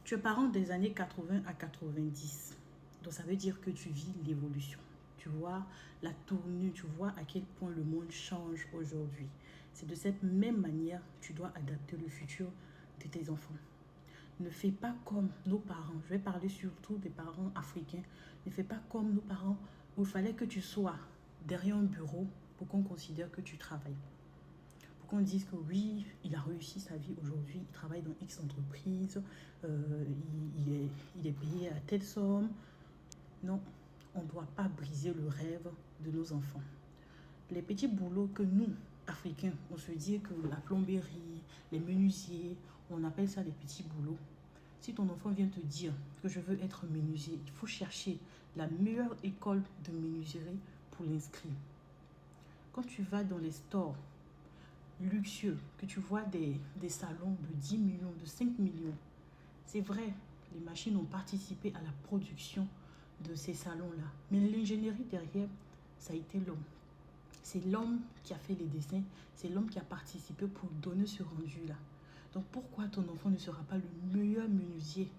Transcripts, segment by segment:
Tu es parent des années 80 à 90. Donc ça veut dire que tu vis l'évolution. Tu vois la tournure, tu vois à quel point le monde change aujourd'hui. C'est de cette même manière que tu dois adapter le futur de tes enfants. Ne fais pas comme nos parents. Je vais parler surtout des parents africains. Ne fais pas comme nos parents où il fallait que tu sois derrière un bureau pour qu'on considère que tu travailles. Pour qu'on dise que oui, il a réussi sa vie aujourd'hui, il travaille dans X entreprise, il est payé à telle somme. Non, on ne doit pas briser le rêve de nos enfants. Les petits boulots que nous, Africains, on se dit que la plomberie, les menuisiers, on appelle ça les petits boulots. Si ton enfant vient te dire que je veux être menuisier, il faut chercher la meilleure école de menuiserie pour l'inscrire. Quand tu vas dans les stores luxueux, que tu vois des salons de 10 millions, de 5 millions, c'est vrai, les machines ont participé à la production de ces salons-là. Mais l'ingénierie derrière, ça a été l'homme. C'est l'homme qui a fait les dessins, c'est l'homme qui a participé pour donner ce rendu-là. Donc pourquoi ton enfant ne sera pas le meilleur menuisier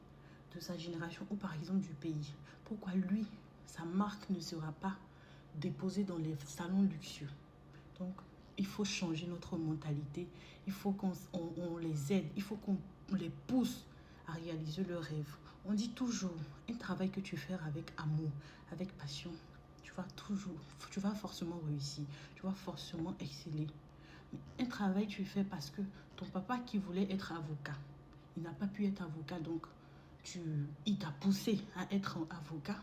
de sa génération ou par exemple du pays? Pourquoi lui, sa marque ne sera pas déposée dans les salons luxueux? Donc il faut changer notre mentalité, il faut qu'on les aide, il faut qu'on les pousse à réaliser leurs rêves. On dit toujours, un travail que tu fais avec amour, avec passion, tu vas forcément réussir, tu vas forcément exceller. Un travail que tu fais parce que ton papa qui voulait être avocat, il n'a pas pu être avocat, donc il t'a poussé à être avocat.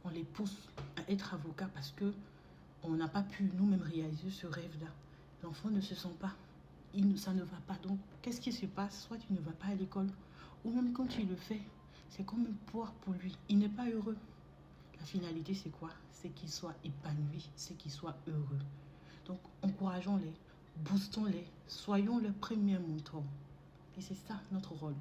On les pousse à être avocat parce que on n'a pas pu nous-mêmes réaliser ce rêve-là. L'enfant ne se sent pas, ça ne va pas. Donc, qu'est-ce qui se passe? Soit tu ne vas pas à l'école, ou même quand tu le fais, c'est comme un poids pour lui. Il n'est pas heureux. La finalité, c'est quoi? C'est qu'il soit épanoui, c'est qu'il soit heureux. Donc, encourageons-les, boostons-les, soyons leurs premiers mentors. Et c'est ça notre rôle.